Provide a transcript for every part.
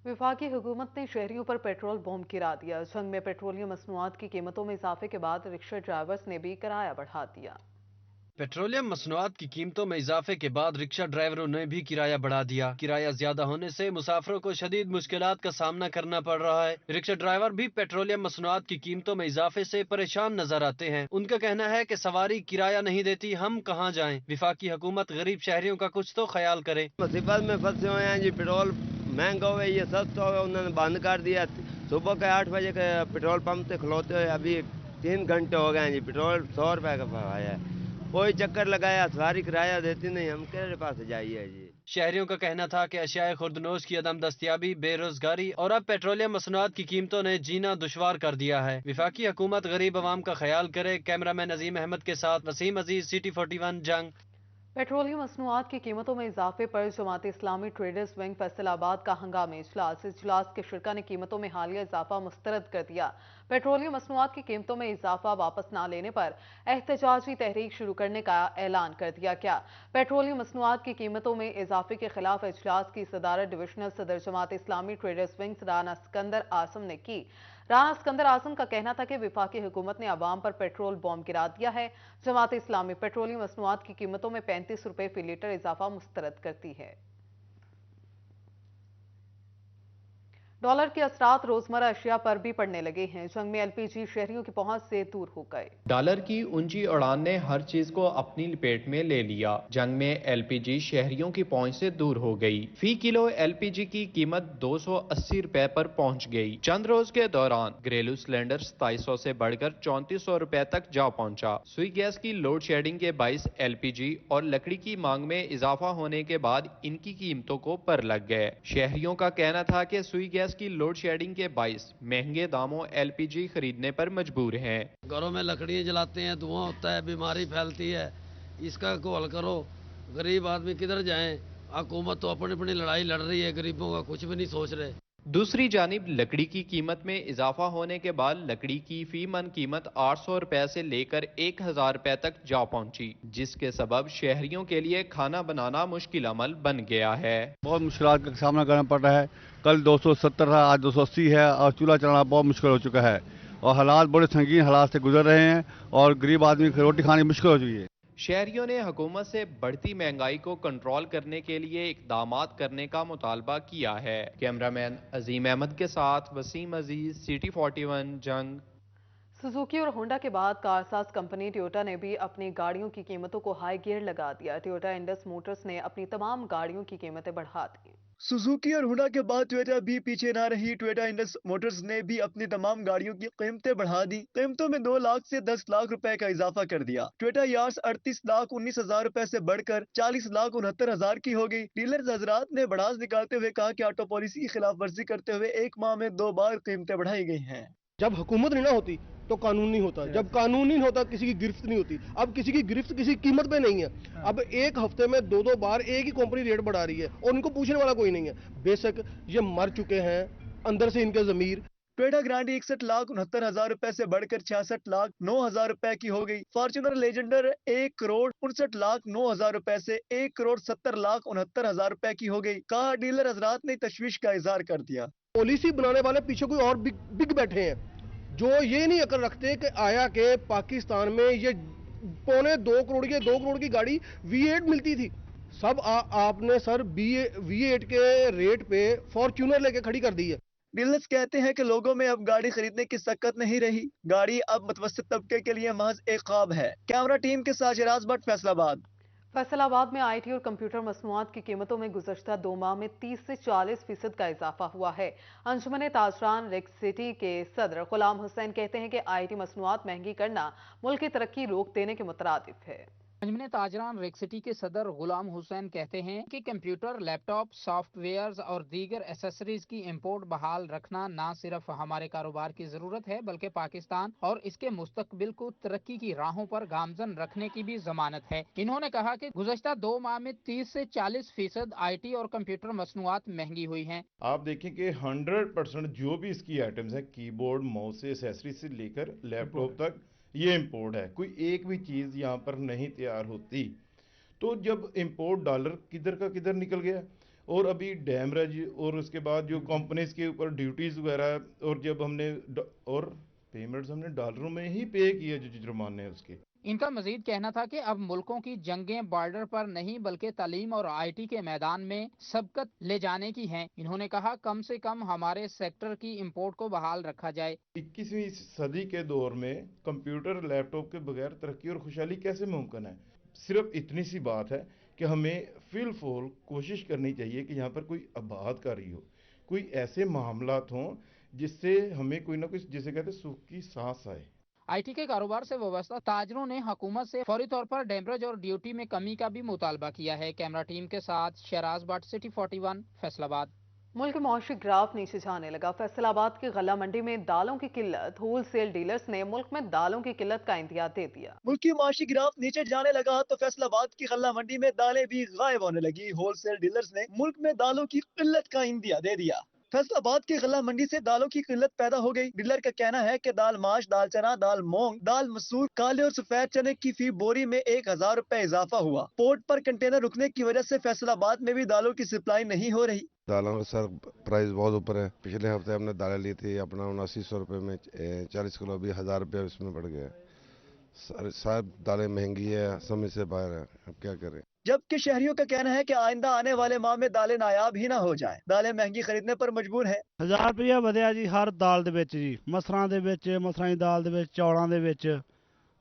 वफाकी हुकूमत ने शहरियों पर पेट्रोल बॉम्ब गिरा दिया। जंग में पेट्रोलियम मसनूआत की कीमतों में इजाफे के बाद रिक्शा ड्राइवर्स ने भी किराया बढ़ा दिया। पेट्रोलियम मसनूआत की कीमतों में इजाफे के बाद रिक्शा ड्राइवरों ने भी किराया बढ़ा दिया। किराया ज्यादा होने से मुसाफिरों को शदीद मुश्किलात का सामना करना पड़ रहा है। रिक्शा ड्राइवर भी पेट्रोलियम मसनूआत की कीमतों में इजाफे से परेशान नजर आते हैं। उनका कहना है कि सवारी किराया नहीं देती, हम कहाँ जाएं। विफाकी हुकूमत गरीब शहरियों का कुछ तो ख्याल करे। मुसीबत में फंसे हुए हैं जी। पेट्रोल महंगा हुआ है, ये सस्ता हो गया, उन्होंने बंद कर दिया। सुबह के 8 बजे के पेट्रोल पंप से खलोते हुए अभी 3 घंटे हो गए हैं जी। पेट्रोल 100 रुपए का भाया है। कोई चक्कर लगाया, सवारी किराया देती नहीं, हम किसके पास जाइए जी। शहरियों का कहना था कि अशियाए खुर्दनोश की अदम दस्तियाबी, बेरोजगारी और अब पेट्रोलियम मसनूआत की कीमतों ने जीना दुश्वार कर दिया है। विफाकी हुकूमत गरीब आवाम का ख्याल करे। कैमरामैन अजीम अहमद के साथ वसीम अजीज, CT41 जंग। पेट्रोलियम मसनूआत की कीमतों में इजाफे पर जमात इस्लामी ट्रेडर्स विंग फैसलाबाद का हंगामी इजलास। इजलास के शुरा ने कीमतों में हालिया इजाफा मुस्तरद कर दिया। पेट्रोलियम मसनूआत की कीमतों में इजाफा वापस न लेने पर एहतजाजी तहरीक शुरू करने का ऐलान कर दिया गया। पेट्रोलियम मसनूआत की कीमतों में इजाफे के खिलाफ इजलास की सदारत डिविजनल सदर जमात इस्लामी ट्रेडर्स विंग राना सिकंदर आजम ने की। राना सिकंदर आजम का कहना था कि विफाकी हुकूमत ने अवाम पर पेट्रोल बॉम्ब गिरा दिया है। जमात इस्लामी पेट्रोलियम मसनूआत की कीमतों में 35 रुपए फी लीटर इजाफा मुस्तरद करती है। डॉलर के असरात रोजमर्रा अशिया पर भी पड़ने लगे हैं। जंग में LPG शहरियों की पहुंच से दूर हो गए। डॉलर की ऊंची उड़ान ने हर चीज को अपनी लपेट में ले लिया। जंग में LPG शहरियों की पहुंच से दूर हो गई। फी किलो LPG की कीमत 280 रुपए पर पहुंच गई। चंद रोज के दौरान घरेलू सिलेंडर 2700 से बढ़कर 3400 रुपए तक जा पहुंचा। सुई गैस की लोड शेडिंग के बाइस LPG और लकड़ी की मांग में इजाफा होने के बाद इनकी कीमतों को पर लग गए। शहरियों का कहना था कि सुई गैस की लोड शेडिंग के बाइस महंगे दामों LPG खरीदने पर मजबूर हैं। घरों में लकड़ियाँ जलाते हैं, धुआं होता है, बीमारी फैलती है। इसका को हल करो। गरीब आदमी किधर जाएं? हुकूमत तो अपनी अपनी लड़ाई लड़ रही है, गरीबों का कुछ भी नहीं सोच रहे। दूसरी जानिब लकड़ी की कीमत में इजाफा होने के बाद लकड़ी की फी मन कीमत 800 रुपए से लेकर 1000 रुपए तक जा पहुंची, जिसके सबब शहरियों के लिए खाना बनाना मुश्किल अमल बन गया है। बहुत मुश्किल का सामना करना पड़ रहा है। कल 270 था, आज 280 है और चूल्हा चलाना बहुत मुश्किल हो चुका है और हालात बड़े संगीन हालात से गुजर रहे हैं और गरीब आदमी की रोटी खानी मुश्किल हो चुकी है। शहरियों ने हुकूमत से बढ़ती महंगाई को कंट्रोल करने के लिए इकदामात करने का मुतालबा किया है। कैमरामैन अजीम अहमद के साथ वसीम अजीज, CT41 जंग। सुजुकी और होंडा के बाद कारसाज कंपनी टोयोटा ने भी अपनी गाड़ियों की कीमतों को हाई गियर लगा दिया। टोयोटा इंडस मोटर्स ने अपनी तमाम गाड़ियों की कीमतें बढ़ा दी। सुजुकी और हुंडा के बाद टोयोटा भी पीछे ना रही। टोयोटा इंडस मोटर्स ने भी अपनी तमाम गाड़ियों की कीमतें बढ़ा दी। कीमतों में 2 लाख से 10 लाख रुपए का इजाफा कर दिया। टोयोटा यार्स 38 लाख 19 हजार रुपए से बढ़कर 40 लाख 69 हजार की हो गई। डीलर्स हजरात ने भड़ास निकालते हुए कहा कि ऑटो पॉलिसी की खिलाफ वर्जी करते हुए 1 माह में 2 बार कीमतें बढ़ाई गई हैं। जब हुकूमत नहीं ना होती तो कानून नहीं होता, जब कानून नहीं होता किसी की गिरफ्त नहीं होती। अब किसी की गिरफ्त किसी कीमत पे नहीं है। अब एक हफ्ते में 2-2 बार एक ही कंपनी रेट बढ़ा रही है और उनको पूछने वाला कोई नहीं है। बेशक ये मर चुके हैं अंदर से इनके जमीर। टोयोटा ग्रांड 61 लाख 69 हजार रुपए से बढ़कर 66 लाख 9 हजार रुपए की हो गई। फॉर्च्यूनर लेजेंडर 1 करोड़ 69 लाख 9 हजार रुपए से 1 करोड़ 70 लाख 69 हजार रुपए की हो गई। कहा डीलर हजरात ने तशवीश का इजहार कर दिया। पॉलिसी बनाने वाले पीछे कोई और बिग बैठे हैं जो ये नहीं अकल रखते कि आया के पाकिस्तान में ये 2 करोड़ की गाड़ी V8 मिलती थी। सब आपने सर V8 के रेट पे फॉर्च्यूनर लेके खड़ी कर दी है। डीलर्स कहते हैं कि लोगों में अब गाड़ी खरीदने की सक्कत नहीं रही। गाड़ी अब मुतवस्सित तबके के लिए महज एक ख्वाब है। कैमरा टीम के साथ शिराज भट्ट, फैसलाबाद। फैसलाबाद में IT और कंप्यूटर मसनूआत की कीमतों में गुज़श्ता 2 माह में 30 से 40% का इजाफा हुआ है। अंजुमन ताजरान रेक्सिटी के सदर गुलाम हुसैन कहते हैं कि IT मसनूआत महंगी करना मुल्क की तरक्की रोक देने के मुतरादिफ है। अंजुमन ताजरान रेक्सिटी के सदर गुलाम हुसैन कहते हैं कि कंप्यूटर, लैपटॉप, सॉफ्टवेयर्स और दीगर एसेसरीज की इंपोर्ट बहाल रखना न सिर्फ हमारे कारोबार की जरूरत है बल्कि पाकिस्तान और इसके मुस्तकबिल को तरक्की की राहों पर गामजन रखने की भी जमानत है। इन्होंने कहा कि गुज़श्ता 2 माह में 30 से 40% IT और कंप्यूटर मसनूआत महंगी हुई हैं। आप देखें कि 100% जो भी इसकी आइटम्स है, कीबोर्ड, माउस से एसेसरी से लेकर लैपटॉप तक, ये इंपोर्ट है। कोई एक भी चीज़ यहाँ पर नहीं तैयार होती। तो जब इंपोर्ट डॉलर किधर का किधर निकल गया اور ابھی ڈیمریج اور اس کے بعد جو کمپنیز کے اوپر ڈیوٹیز وغیرہ، اور جب ہم نے اور پیمنٹس ہم نے ڈالروں میں ہی پے کیے جو جرمانے ہیں اس کے۔ ان کا مزید کہنا تھا کہ اب ملکوں کی جنگیں بارڈر پر نہیں بلکہ تعلیم اور آئی ٹی کے میدان میں سبقت لے جانے کی ہیں۔ انہوں نے کہا کم سے کم ہمارے سیکٹر کی امپورٹ کو بحال رکھا جائے۔ 21ویں صدی کے دور میں کمپیوٹر لیپ ٹاپ کے بغیر ترقی اور خوشحالی کیسے ممکن ہے؟ صرف اتنی سی بات ہے کہ ہمیں فی الفور کوشش کرنی چاہیے کہ یہاں پر کوئی آباد کاری ہو، کوئی ایسے معاملات ہوں جس سے ہمیں کوئی نہ کوئی، جسے کہتے ہیں، سکھ کی سانس آئے۔ آئی ٹی کے کاروبار سے وابستہ تاجروں نے حکومت سے فوری طور پر ڈیمریج اور ڈیوٹی میں کمی کا بھی مطالبہ کیا ہے۔ کیمرہ ٹیم کے ساتھ شہراز بٹ، سٹی 41، فیصل آباد۔ ملک کا معاشی گراف نیچے جانے لگا۔ فیصل آباد کی غلہ منڈی میں دالوں کی قلت، ہول سیل ڈیلرز نے ملک میں دالوں کی قلت کا اندیا دے دیا۔ ملک کی معاشی گراف نیچے جانے لگا تو فیصل آباد کی غلہ منڈی میں دالیں بھی غائب ہونے لگی۔ ہول سیل ڈیلرز نے ملک میں دالوں کی قلت کا اندیا دے دیا۔ فیصل آباد کی غلہ منڈی سے دالوں کی قلت پیدا ہو گئی۔ ڈیلر کا کہنا ہے کہ دال ماش، دال چنا، دال مونگ، دال مسور، کالے اور سفید چنے کی فی بوری میں 1000 روپے اضافہ ہوا۔ پورٹ پر کنٹینر رکنے کی وجہ سے فیصل آباد میں بھی دالوں کی سپلائی نہیں ہو رہی۔ دالوں کا سر پرائز بہت اوپر ہے۔ پچھلے ہفتے ہم نے دالیں لی تھی اپنا 7900 روپے میں 40 کلو، بھی 1000 روپے اس میں بڑھ گیا۔ سب دالیں مہنگی ہے، سمجھ سے باہر ہے، اب کیا کریں۔ جبکہ شہریوں کا کہنا ہے کہ آئندہ آنے والے ماہ میں دالیں نایاب ہی نہ ہو جائیں۔ دالیں مہنگی خریدنے پر مجبور ہیں۔ 1000 روپیہ ਵਧਿਆ ਜੀ ਹਰ ਦਾਲ ਦੇ ਵਿੱਚ ਜੀ, ਮਸਰਾਂ ਦੇ ਵਿੱਚ, ਮਸਰਾਂ ਦੀ ਦਾਲ ਦੇ ਵਿੱਚ, ਚੌਲਾਂ ਦੇ ਵਿੱਚ,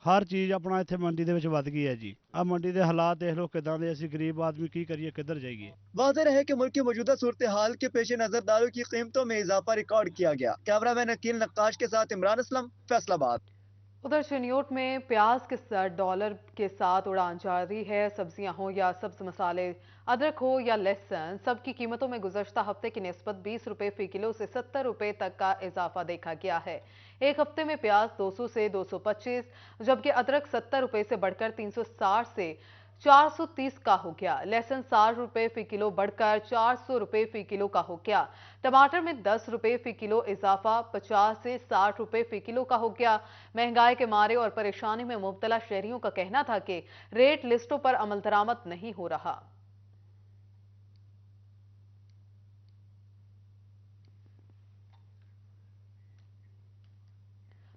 ਹਰ ਚੀਜ਼ ਆਪਣਾ ਇੱਥੇ ਮੰਡੀ ਦੇ ਵਿੱਚ ਵੱਧ ਗਈ ਹੈ ਜੀ। ਆ ਮੰਡੀ ਦੇ ਹਾਲਾਤ ਦੇਖ ਲਓ ਕਿਦਾਂ ਦੇ, ਅਸੀਂ ਗਰੀਬ ਆਦਮੀ ਕੀ ਕਰੀਏ, ਕਿੱਧਰ ਜਾਈਏ। واضح ہے کہ ملک کی موجودہ صورتحال کے پیش نظر دالوں کی قیمتوں میں اضافہ ریکارڈ کیا گیا۔ کیمرہ مین عقیل نقاش کے ساتھ عمران اسلم، فیصل آباد۔ ادھر چنیوٹ میں پیاز کے $1 کے ساتھ اڑان جاری ہے۔ سبزیاں ہوں یا سبز مسالے، ادرک ہو یا لہسن، سب کی قیمتوں میں گزشتہ ہفتے کی نسبت 20 روپے فی کلو سے 70 روپے تک کا اضافہ دیکھا گیا ہے۔ ایک ہفتے میں پیاز 200 سے 225، جبکہ ادرک 70 روپے سے بڑھ کر 360 سے 430 کا ہو گیا۔ لہسن 60 روپے فی کلو بڑھ کر 400 روپے فی کلو کا ہو گیا۔ ٹماٹر میں 10 روپے فی کلو اضافہ 50 سے 60 روپے فی کلو کا ہو گیا۔ مہنگائی کے مارے اور پریشانی میں مبتلا شہریوں کا کہنا تھا کہ ریٹ لسٹوں پر عمل درآمد نہیں ہو رہا۔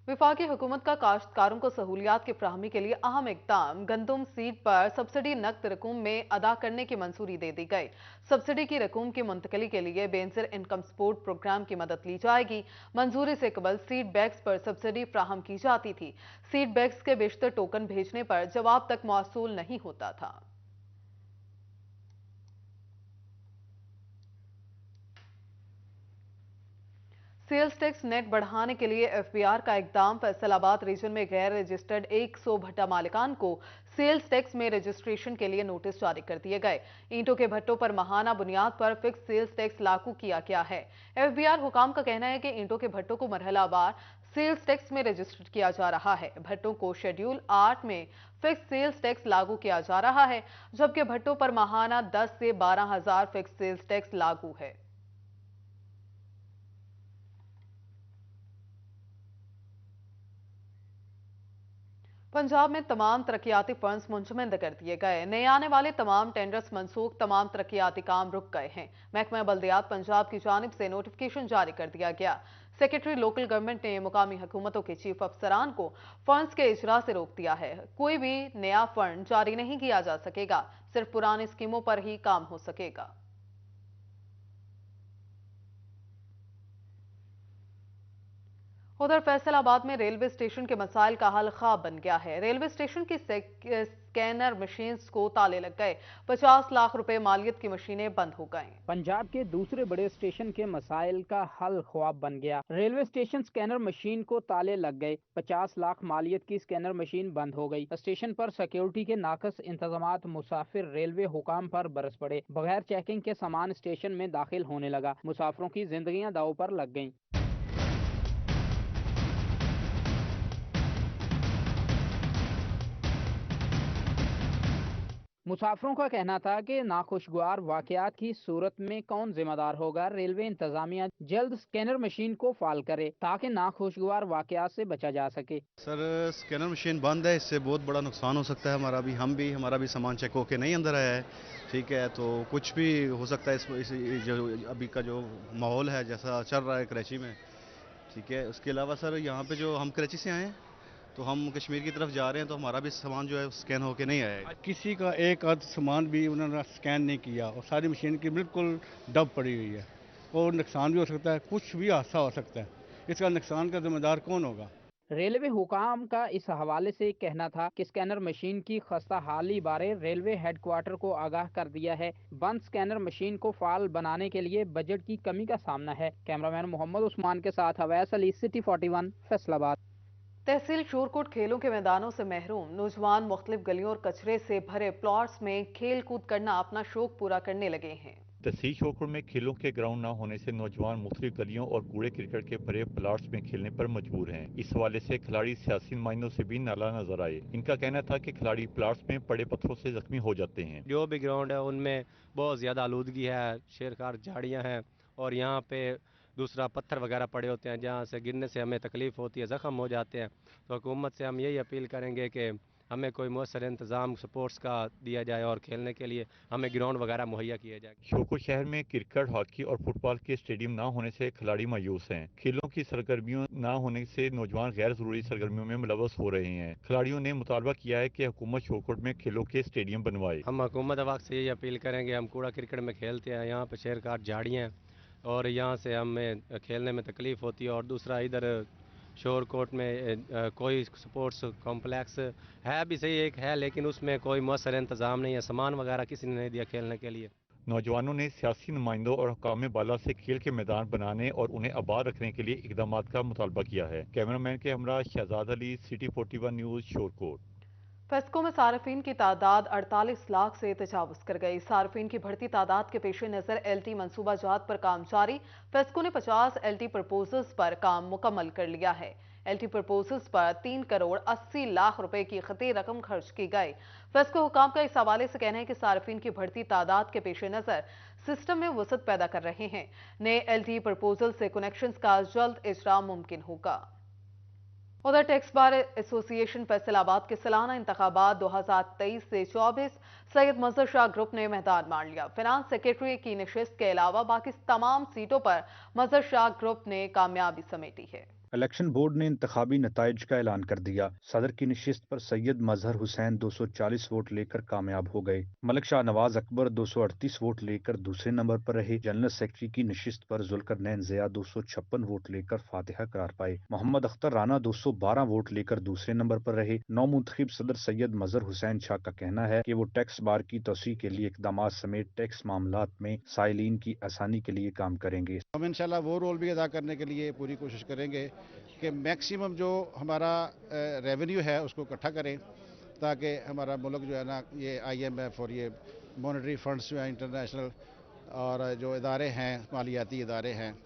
وفاقی حکومت کا کاشتکاروں کو سہولیات کی فراہمی کے لیے اہم اقدام، گندم سیڈ پر سبسڈی نقد رقم میں ادا کرنے کی منظوری دے دی گئی۔ سبسڈی کی رقم کی منتقلی کے لیے بینظیر انکم سپورٹ پروگرام کی مدد لی جائے گی۔ منظوری سے قبل سیڈ بیگز پر سبسڈی فراہم کی جاتی تھی۔ سیڈ بیگز کے بیشتر ٹوکن بھیجنے پر جواب تک موصول نہیں ہوتا تھا۔ سیلز ٹیکس نیٹ بڑھانے کے لیے ایف بی آر کا اقدام، فیصل آباد ریجن میں غیر رجسٹرڈ 100 بھٹا مالکان کو سیلز ٹیکس میں رجسٹریشن کے لیے نوٹس جاری کر دیے گئے۔ اینٹوں کے بھٹوں پر ماہانہ بنیاد پر فکس سیلز ٹیکس لاگو کیا گیا ہے۔ ایف بی آر حکام کا کہنا ہے کہ اینٹوں کے بھٹوں کو مرحلہ وار سیلز ٹیکس میں رجسٹر کیا جا رہا ہے۔ بھٹوں کو شیڈیول 8 میں فکس سیلز ٹیکس لاگو کیا جا رہا ہے، جبکہ بھٹوں پر ماہانہ 10 سے 12,000 فکس سیلز ٹیکس لاگو ہے۔ پنجاب میں تمام ترقیاتی فنڈز منجمد کر دیے گئے۔ نئے آنے والے تمام ٹینڈرز منسوخ، تمام ترقیاتی کام رک گئے ہیں۔ محکمہ بلدیات پنجاب کی جانب سے نوٹیفیکیشن جاری کر دیا گیا۔ سیکریٹری لوکل گورنمنٹ نے مقامی حکومتوں کے چیف افسران کو فنڈز کے اجرا سے روک دیا ہے۔ کوئی بھی نیا فنڈ جاری نہیں کیا جا سکے گا، صرف پرانی اسکیموں پر ہی کام ہو سکے گا۔ ادھر فیصل آباد میں ریلوے اسٹیشن کے مسائل کا حل خواب بن گیا ہے۔ ریلوے اسٹیشن کی سکینر مشینز کو تالے لگ گئے۔ 50 لاکھ روپے مالیت کی مشینیں بند ہو گئیں۔ پنجاب کے دوسرے بڑے اسٹیشن کے مسائل کا حل خواب بن گیا۔ ریلوے اسٹیشن سکینر مشین کو تالے لگ گئے۔ 50 لاکھ مالیت کی سکینر مشین بند ہو گئی۔ اسٹیشن پر سیکیورٹی کے ناقص انتظامات مسافر ریلوے حکام پر برس پڑے۔ بغیر چیکنگ کے سامان اسٹیشن میں داخل ہونے لگا۔ مسافروں کی زندگیاں داؤ پر لگ گئیں۔ मुसाफिरों का कहना था कि नाखुशगवार वाकयात की सूरत में कौन जिम्मेदार होगा। रेलवे इंतजामिया जल्द स्कैनर मशीन को फाल करे ताकि नाखुशगवार वाकयात से बचा जा सके। सर स्कैनर मशीन बंद है, इससे बहुत बड़ा नुकसान हो सकता है हमारा भी सामान चेक होके नहीं अंदर आया है, ठीक है, तो कुछ भी हो सकता है। इस जो अभी का जो माहौल है जैसा चल रहा है कराची में, ठीक है। उसके अलावा सर यहाँ पे जो हम कराची से आए हैं तो हम कश्मीर की तरफ जा रहे हैं, तो हमारा भी सामान जो है स्कैन होके नहीं आया है। किसी का एक आध सामान भी उन्होंने स्कैन नहीं किया और सारी मशीन की बिल्कुल डब पड़ी हुई है और नुकसान भी हो सकता है, कुछ भी हादसा हो सकता है। इसका नुकसान का जिम्मेदार कौन होगा? रेलवे हुकाम का इस हवाले से कहना था कि स्कैनर मशीन की खस्ता हाली बारे रेलवे हेडक्वार्टर को आगाह कर दिया है। बंद स्कैनर मशीन को फाल बनाने के लिए बजट की कमी का सामना है। कैमरामैन मोहम्मद उस्मान के साथ अवैस अली, सिटी 41, फैसलाबाद। तहसील शोरकोट खेलों के मैदानों से महरूम नौजवान मुख्तलिफ गलियों और कचरे से भरे प्लॉट्स में खेल कूद करना अपना शौक पूरा करने लगे हैं। तहसील शोरकोट में खेलों के ग्राउंड न होने से नौजवान मुख्तलिफ गलियों और कूड़े क्रिकेट के भरे प्लाट्स में खेलने पर मजबूर हैं। इस हवाले से खिलाड़ी सियासी नुमाइंदों से भी नाला नजर आए। इनका कहना था कि खिलाड़ी प्लाट्स में पड़े पत्थरों से जख्मी हो जाते हैं। जो भी ग्राउंड है उनमें बहुत ज़्यादा आलूदगी है, शेरखार झाड़ियाँ हैं और यहाँ पे दूसरा पत्थर वगैरह पड़े होते हैं जहाँ से गिरने से हमें तकलीफ़ होती है, ज़ख्म हो जाते हैं। तो हुकूमत से हम यही अपील करेंगे कि हमें कोई मौसर इंतज़ाम स्पोर्ट्स का दिया जाए और खेलने के लिए हमें ग्राउंड वगैरह मुहैया किए जाए। शोरकोट शहर में क्रिकेट, हॉकी और फुटबॉल के स्टेडियम न होने से खिलाड़ी मायूस हैं। खेलों की सरगर्मियों न होने से नौजवान गैर जरूरी सरगर्मियों में मुलव्वस हो रहे हैं। खिलाड़ियों ने मुतालबा किया है कि हुकूमत शोरकोट में खेलों के स्टेडियम बनवाए। हम हुकूमत वक्त से यही अपील करेंगे, हम कूड़ा क्रिकेट में खेलते हैं, यहाँ पे शेरखार झाड़ियाँ हैं और यहाँ से हमें खेलने में तकलीफ़ होती है। और दूसरा इधर शोरकोट में कोई स्पोर्ट्स कॉम्प्लेक्स है भी सही एक है, लेकिन उसमें कोई मौसर इंतज़ाम नहीं है, सामान वगैरह किसी ने नहीं दिया खेलने के लिए। नौजवानों ने सियासी नुमाइंदों और हुकाम बाला से खेल के मैदान बनाने और उन्हें आबाद रखने के लिए इकदाम का मुतालबा किया है। कैमरामैन के हमरा शहजाद अली, सिटी 41 न्यूज़, शोरकोट। फेस्को में सार्फिन की तादाद 48 लाख से तजावुज कर गई। सार्फिन की बढ़ती तादाद के पेश नज़र LT मंसूबा जात पर काम जारी। फेस्को ने 50 LT प्रपोजल्स पर काम मुकम्मल कर लिया है। LT प्रपोजल्स पर 3 करोड़ 80 लाख रुपए की खती रकम खर्च की गई। फेस्को हुकाम का इस हवाले से कहना है कि सार्फिन की बढ़ती तादाद के पेश नज़र सिस्टम में वसअत पैदा कर रहे हैं। नए LT प्रपोजल से कनेक्शन का जल्द इजरा मुमकिन होगा। उधर टैक्स बार एसोसिएशन फैसलाबाद के सालाना इंतखाबात 2023 से 24 सैयद मजहर शाह ग्रुप ने मैदान मार लिया। फाइनेंस सेक्रेटरी की नशिस्त के अलावा बाकी तमाम सीटों पर मजहर शाह ग्रुप ने कामयाबी समेटी है। इलेक्शन बोर्ड ने इंतखाबी नताइज का ऐलान कर दिया। सदर की नशिस्त पर सैयद मजहर हुसैन 240 वोट लेकर कामयाब हो गए। मलिक शाह नवाज अकबर 238 वोट लेकर दूसरे नंबर पर रहे। जनरल सेक्रेटरी की नशिस्त पर जुल्करनैन ज़िया 256 वोट लेकर फातिहा करार पाए। मोहम्मद अख्तर राना 212 वोट लेकर दूसरे नंबर पर रहे। नौमुंतखिब सदर सैयद मजहर हुसैन शाह का कहना है कि वो टैक्स बार की तोसी के लिए इकदाम समेत टैक्स मामलात में साइलिन की आसानी के लिए काम करेंगे। हम इंशाल्लाह वो रोल भी अदा करने के लिए पूरी कोशिश करेंगे कि मैक्सिमम जो हमारा रेवेन्यू है उसको इकट्ठा करें ताकि हमारा मुल्क जो है ना ये IMF और ये मॉनेटरी फंड्स जो है इंटरनेशनल और जो इदारे हैं मालियाती इदारे हैं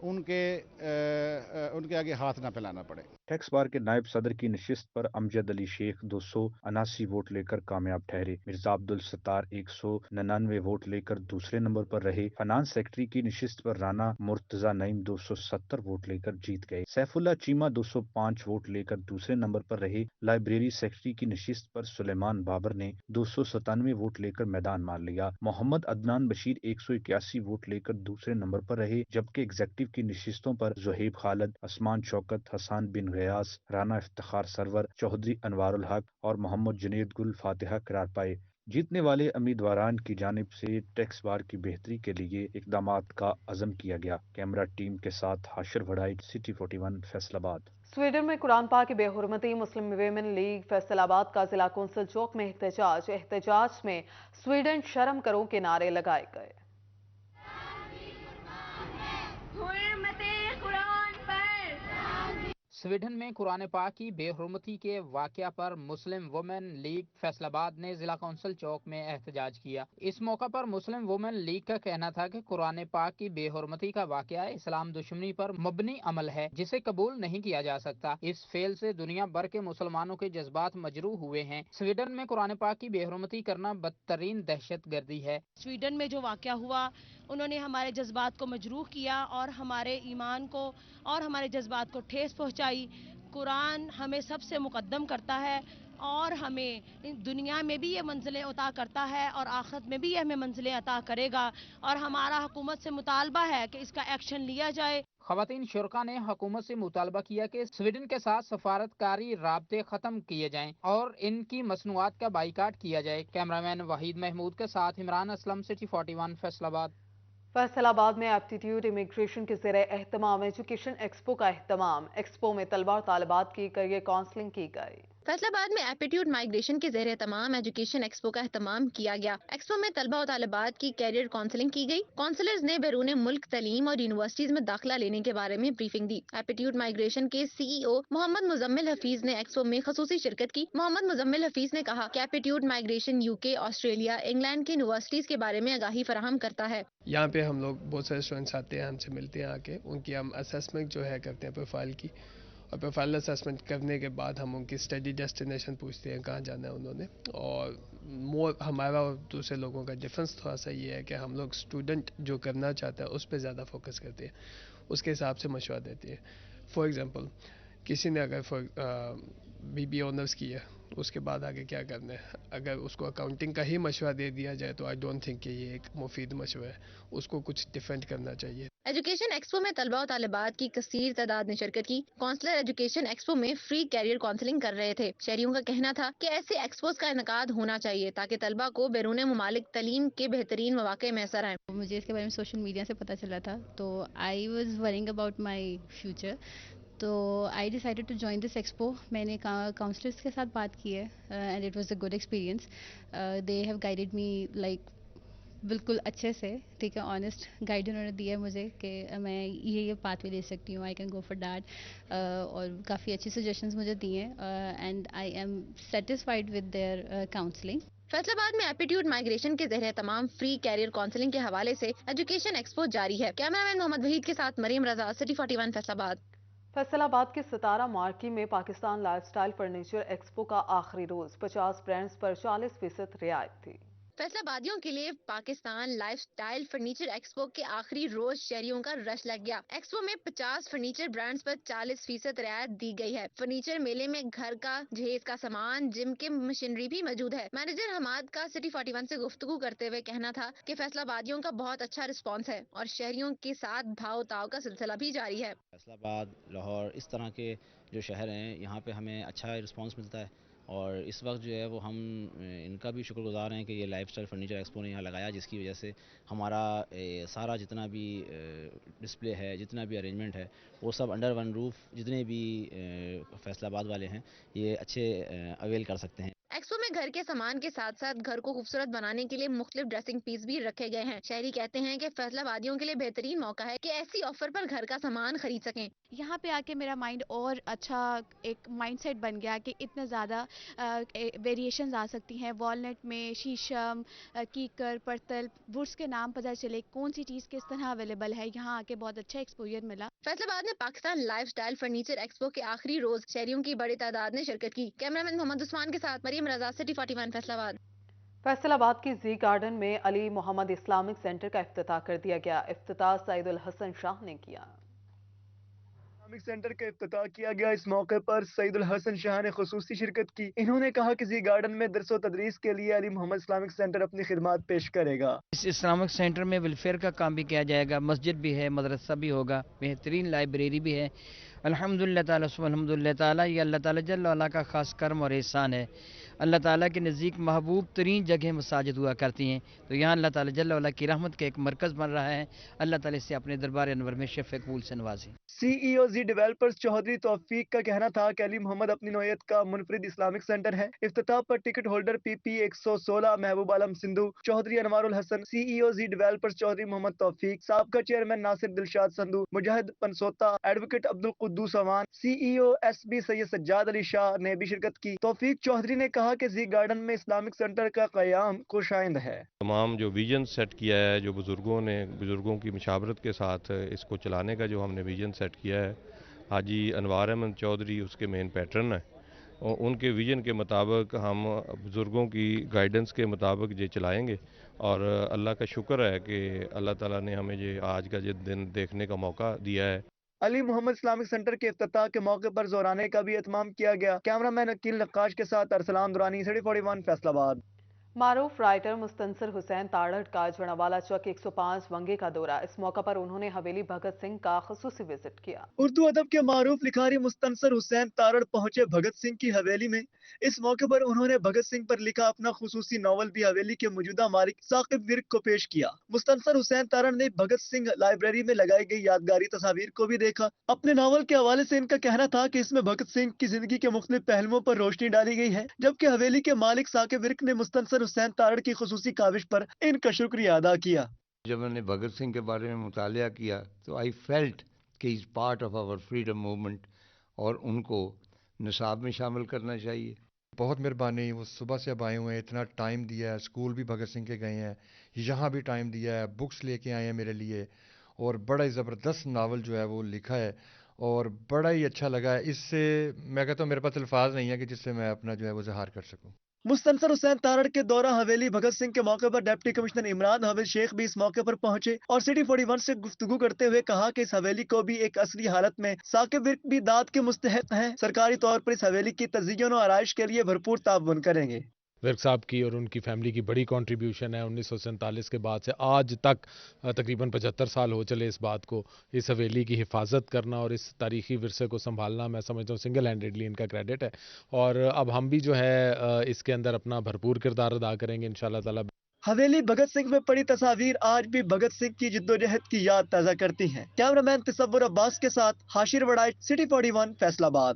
उनके आगे हाथ ना फैलाना पड़े। टैक्स बार के नायब सदर की नशिस्त पर अमजद अली शेख 279 वोट लेकर कामयाब ठहरे। मिर्जा अब्दुल सत्तार 199 वोट लेकर दूसरे नंबर पर रहे। फाइनेंस सेक्रेटरी की नशिस्त पर राना मुर्तजा नईम 270 वोट लेकर जीत गए। सैफुल्ला चीमा 205 वोट लेकर दूसरे नंबर पर रहे। लाइब्रेरी सेक्रेटरी की नशिस्त पर सुलेमान बाबर ने 297 वोट लेकर मैदान मार लिया। मोहम्मद अदनान बशीर 181 वोट लेकर दूसरे नंबर पर रहे, जबकि एग्जेक्टिव की नशिस्तों पर जुहैब खालिद, असमान शौकत, हसान बिन गयास, राना इफ्तिखार सरवर, चौधरी अनवारुल हक और मोहम्मद जुनैद गुल फातिहा करार पाए। जीतने वाले उम्मीदवारान की जानिब से टैक्स बार की बेहतरी के लिए इकदामात का अज़म किया गया। कैमरा टीम के साथ हाशिर वड़ाइट, सिटी 41, फैसलाबाद। स्वीडन में कुरान पाक की बेहुरमती, मुस्लिम विमेन लीग फैसलाबाद का जिला कौंसिल चौक में एहतजाज में स्वीडन शर्म करो के नारे लगाए गए। स्वीडन में कुरान पाक की बेहुरमती के वाकया पर मुस्लिम वुमेन लीग फैसलाबाद ने जिला कौंसिल चौक में एहतजाज किया। इस मौका पर मुस्लिम वुमेन लीग का कहना था कि कुरान पाक की बेहुरमती का वाकया इस्लाम दुश्मनी पर मबनी अमल है जिसे कबूल नहीं किया जा सकता। इस फेल से दुनिया भर के मुसलमानों के जज्बात मजरूह हुए हैं। स्वीडन में कुरान पाक की बेहुरमती करना बदतरीन दहशतगर्दी है। स्वीडन में जो वाकया हुआ उन्होंने हमारे जज्बात को मजरूह किया और हमारे ईमान को और हमारे जज्बात को ठेस पहुंचाई। कुरान हमें सबसे मुकद्दम करता है और हमें दुनिया में भी ये मंजिलें अता करता है और आखिरत में भी ये हमें मंजिलें अता करेगा और हमारा हुकूमत से मुतालबा है कि इसका एक्शन लिया जाए। ख़वातीन शुरका ने हुकूमत से मुतालबा किया कि स्वीडन के साथ सफारतकारी राब्ते ख़त्म किए जाएं और इनकी मसनूआत का बाइकाट किया जाए। कैमरामैन वहीद महमूद के साथ इमरान असलम, सिटी 41 फैसलाबाद। फैसलाबाद में एप्टीट्यूड इमिग्रेशन के ज़रिए एहतमाम एजुकेशन एक्सपो का एहतमाम। एक्सपो में तलबा और तालिबात की करियर काउंसलिंग की गई। फैसलाबाद में एप्टीट्यूड माइग्रेशन के ज़रिए तमाम एजुकेशन एक्सपो का एहतमाम किया गया। एक्सपो में तलबा और तालिबात की कैरियर काउंसलिंग की गई। काउंसलर्स ने बैरून मुल्क तालीम और यूनिवर्सिटीज में दाखिला लेने के बारे में ब्रीफिंग दी। एप्टीट्यूड माइग्रेशन के CEO मोहम्मद मुजम्मिल हफीज ने एक्सपो में खसूसी शिरकत की। मोहम्मद मुजम्मिल हफीज ने कहा कि aptitude migration UK, Australia, England की यूनिवर्सिटीज के बारे में आगाही फराहम करता है। यहाँ पे हम लोग बहुत सारे स्टूडेंट्स आते हैं, हमसे मिलते हैं, आके उनकी हम असेसमेंट जो है करते हैं प्रोफाइल की, और प्रोफाइल असेसमेंट करने के बाद हम उनकी स्टडी डेस्टिनेशन पूछते हैं कहाँ जाना है उन्होंने। और मोर हमारा और दूसरे लोगों का डिफरेंस थोड़ा सा ये है कि हम लोग स्टूडेंट जो करना चाहता है उस पर ज़्यादा फोकस करते हैं, उसके हिसाब से मशवरा देते हैं। फॉर एग्ज़ाम्पल किसी ने अगर BBA ऑनर्स किया उसके बाद आगे क्या करना है, अगर उसको अकाउंटिंग का ही मशवरा दे दिया जाए तो आई डोंट थिंक कि ये एक मुफीद मशवरा है, उसको कुछ डिफरेंट करना चाहिए। एजुकेशन एक्सपो में तलबा और तालिबात की कसीर तादाद ने शिरकत की। काउंसलर एजुकेशन एक्सपो में फ्री कैरियर काउंसलिंग कर रहे थे। शहरियों का कहना था कि ऐसे एक्सपोज का इनकाद होना चाहिए ताकि तलबा को बैरून मुमालिक तालीम के बेहतरीन मौके मैसर आए। मुझे इसके बारे में सोशल मीडिया से पता चला था तो I was worrying about my future, तो I decided to join this expo. मैंने काउंसलर्स के साथ बात की है and it was a good experience. They have guided me like बिल्कुल अच्छे से, ठीक है, ऑनेस्ट गाइड उन्होंने दिया है मुझे कि मैं ये पाथवे ले सकती हूँ, I can go for that, और काफ़ी अच्छी सजेशंस मुझे दिए हैं and I am satisfied with their counselling. Faisalabad में एप्टीट्यूड माइग्रेशन के जरिए तमाम फ्री कैरियर काउंसलिंग के हवाले से एजुकेशन एक्सपो जारी है। कैमरामैन मोहम्मद वहीद के साथ मरीम रजा, सिटी 41 फैसलाबाद। फैसलाबाद के सितारा मार्की में पाकिस्तान लाइफस्टाइल फर्नीचर एक्सपो का आखिरी रोज 50 ब्रांड्स पर 40% रियायत थी। फैसलाबादियों के लिए पाकिस्तान लाइफस्टाइल फर्नीचर एक्सपो के आखिरी रोज शहरियों का रश लग गया। एक्सपो में 50 फर्नीचर ब्रांड्स पर 40% रियायत दी गई है। फर्नीचर मेले में घर का जहेज का सामान, जिम के मशीनरी भी मौजूद है। मैनेजर हमाद का सिटी 41 से गुफ्तगू करते हुए कहना था कि फैसलाबादियों का बहुत अच्छा रिस्पॉन्स है और शहरियों के साथ भाव ताव का सिलसिला भी जारी है। फैसलाबाद, लाहौर, इस तरह के जो शहर हैं यहाँ पे हमें अच्छा रिस्पॉन्स मिलता है और इस वक्त जो है वो हम इनका भी शुक्रगुजार हैं कि ये लाइफस्टाइल फर्नीचर एक्सपो ने यहाँ लगाया, जिसकी वजह से हमारा सारा जितना भी डिस्प्ले है, जितना भी अरेंजमेंट है, वो सब अंडर वन रूफ जितने भी फैसलाबाद वाले हैं ये अच्छे अवेल कर सकते हैं। एक्सपो में घर के सामान के साथ साथ घर को खूबसूरत बनाने के लिए मुख्तलिफ ड्रेसिंग पीस भी रखे गए हैं। शहरी कहते हैं कि फैसलाबादियों के लिए बेहतरीन मौका है कि ऐसी ऑफर पर घर का सामान खरीद सकें। यहाँ पे आके मेरा माइंड और अच्छा एक माइंडसेट बन गया कि इतना ज़्यादा वेरिएशंस आ सकती हैं। वॉलनट में शीशम, कीकर, पड़तल, वुड्स के नाम पता चले कौन सी चीज़ किस तरह अवेलेबल है। यहाँ आके बहुत अच्छा एक्सपोजर मिला। फैसलाबाद में पाकिस्तान लाइफस्टाइल फर्नीचर एक्सपो के आखिरी रोज शहरियों की बड़ी तादाद ने शिरकत की। कैमरामैन मोहम्मद उस्मान के साथ मरीम रजा, सिटी 41 फैसलाबाद। फैसलाबाद की जी गार्डन में अली मोहम्मद इस्लामिक सेंटर का इफ्तिताह कर दिया गया। इफ्तिताह सईदुल हसन शाह ने किया। इस्लामिक सेंटर का इफ्तिताह किया गया। इस मौके पर सईदुल हसन शाह ने खुसूसी शिरकत की। इन्होंने कहा कि जी गार्डन में दरस व तदरीस के लिए अली मोहम्मद इस्लामिक सेंटर अपनी खिदमत पेश करेगा। इस इस्लामिक सेंटर में वेलफेयर का काम भी किया जाएगा, मस्जिद भी है, मदरसा भी होगा, बेहतरीन लाइब्रेरी भी है। अल्हम्दुलिल्लाह ताला, सुबहानल्लाह ताला, ये अल्लाह ताला जल्ल वाला का खास करम और एहसान है। اللہ تعالیٰ کے نزدیک محبوب ترین جگہ مساجد ہوا کرتی ہیں، تو یہاں اللہ تعالیٰ جل وعلا کی رحمت کا ایک مرکز بن رہا ہے۔ اللہ تعالیٰ سے اپنے دربار انور میں شفع قبول سے نوازیں۔ سی ای او زی ڈیولپرز چودھری توفیق کا کہنا تھا کہ علی محمد اپنی نوعیت کا منفرد اسلامک سینٹر ہے۔ افتتاح پر ٹکٹ ہولڈر پی پی 116 محبوب عالم سندھو، چودھری انوار الحسن، سی ای او زی ڈیولپرز چودھری محمد توفیق، سابقہ چیئرمین ناصر دلشاد سندھو، مجاہد پنسوتا، ایڈوکیٹ عبدالقدوس امان، سی ای او ایس بی سید سجاد علی شاہ نے بھی شرکت کی۔ توفیق چودھری نے کہا کہ زی گارڈن میں اسلامک سینٹر کا قیام خوشائند ہے۔ تمام جو ویژن سیٹ کیا ہے، جو بزرگوں کی مشاورت کے ساتھ اس کو چلانے کا جو ہم نے ویژن سیٹ کیا ہے، حاجی انوار احمد چودھری اس کے مین پیٹرن ہیں، اور ان کے ویژن کے مطابق ہم بزرگوں کی گائیڈنس کے مطابق یہ چلائیں گے، اور اللہ کا شکر ہے کہ اللہ تعالیٰ نے ہمیں یہ آج کا یہ دن دیکھنے کا موقع دیا ہے۔ علی محمد اسلامک سینٹر کے افتتاح کے موقع پر زورانے کا بھی اہتمام کیا گیا۔ کیمرہ مین عقیل نقاش کے ساتھ ارسلان دورانی، سٹی 41 فیصل آباد۔ معروف رائٹر مستنصر حسین تاڑڑ کا جڑوالا چوک 105 ونگے کا دورہ، اس موقع پر انہوں نے حویلی بھگت سنگھ کا خصوصی وزٹ کیا۔ اردو ادب کے معروف لکھاری مستنصر حسین تاڑڑ پہنچے بھگت سنگھ کی حویلی میں۔ اس موقع پر انہوں نے بھگت سنگھ پر لکھا اپنا خصوصی ناول بھی حویلی کے موجودہ مالک ثاقب ورک کو پیش کیا۔ مستنصر حسین تاڑڑ نے بھگت سنگھ لائبریری میں لگائی گئی یادگاری تصاویر کو بھی دیکھا۔ اپنے ناول کے حوالے سے ان کا کہنا تھا کہ اس میں بھگت سنگھ کی زندگی کے مختلف پہلوؤں پر روشنی ڈالی گئی ہے، جبکہ حویلی کے مالک ثاقب ورک نے مستنصر حسین تاڑڑ کی خصوصی کاوش پر ان کا شکریہ ادا کیا۔ جب میں نے بھگت سنگھ کے بارے میں مطالعہ کیا تو آئی فیلٹ کہ is part of our freedom movement, اور ان کو نصاب میں شامل کرنا چاہیے۔ بہت مہربانی، وہ صبح سے اب آئے ہوئے ہیں، اتنا ٹائم دیا ہے، اسکول بھی بھگت سنگھ کے گئے ہیں، یہاں بھی ٹائم دیا ہے، بکس لے کے آئے ہیں میرے لیے، اور بڑا ہی زبردست ناول جو ہے وہ لکھا ہے، اور بڑا ہی اچھا لگا ہے۔ اس سے میں کہتا ہوں میرے پاس الفاظ نہیں ہے کہ جس سے میں اپنا جو ہے وہ اظہار کر سکوں۔ مستنصر حسین تاڑڑ کے دورہ حویلی بھگت سنگھ کے موقع پر ڈپٹی کمشنر عمران حافظ شیخ بھی اس موقع پر پہنچے اور سٹی 41 سے گفتگو کرتے ہوئے کہا کہ اس حویلی کو بھی ایک اصلی حالت میں ثاقب ورک بھی داد کے مستحق ہیں۔ سرکاری طور پر اس حویلی کی تزئین و آرائش کے لیے بھرپور تعاون کریں گے۔ ورک صاحب کی اور ان کی فیملی کی بڑی کنٹریبیوشن ہے۔ 1947 کے بعد سے آج تک تقریباً 75 سال ہو چلے اس بات کو، اس حویلی کی حفاظت کرنا اور اس تاریخی ورثے کو سنبھالنا، میں سمجھتا ہوں سنگل ہینڈیڈلی ان کا کریڈٹ ہے، اور اب ہم بھی جو ہے اس کے اندر اپنا بھرپور کردار ادا کریں گے انشاءاللہ تعالی۔ حویلی بھگت سنگھ میں پڑی تصاویر آج بھی بھگت سنگھ کی جدوجہد کی یاد تازہ کرتی ہیں۔ کیمرہ مین تصور عباس کے ساتھ حاشر وڑائچ، سٹی 41 فیصل آباد۔